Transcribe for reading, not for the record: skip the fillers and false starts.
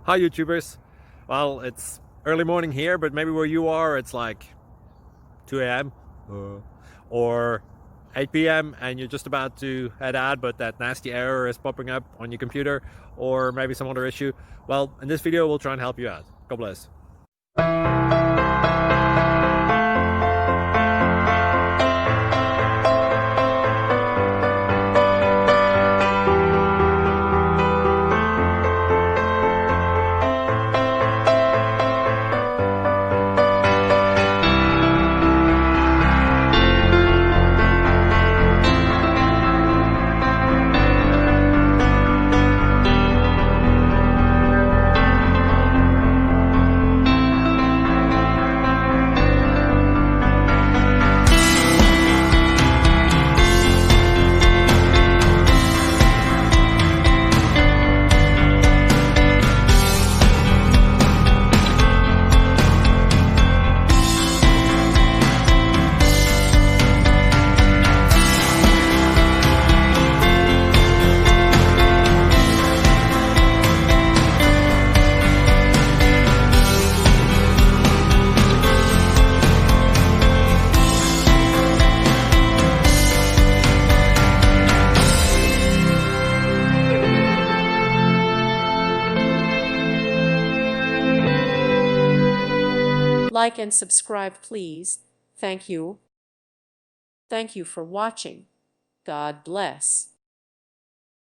Hi YouTubers. Well, it's early morning here, but maybe where you are it's like 2 a.m. Or 8 p.m. and you're just about to head out, but that nasty error is popping up on your computer, or maybe some other issue. Well, in this video we'll try and help you out. God bless. Like and subscribe, please. Thank you. Thank you for watching. God bless.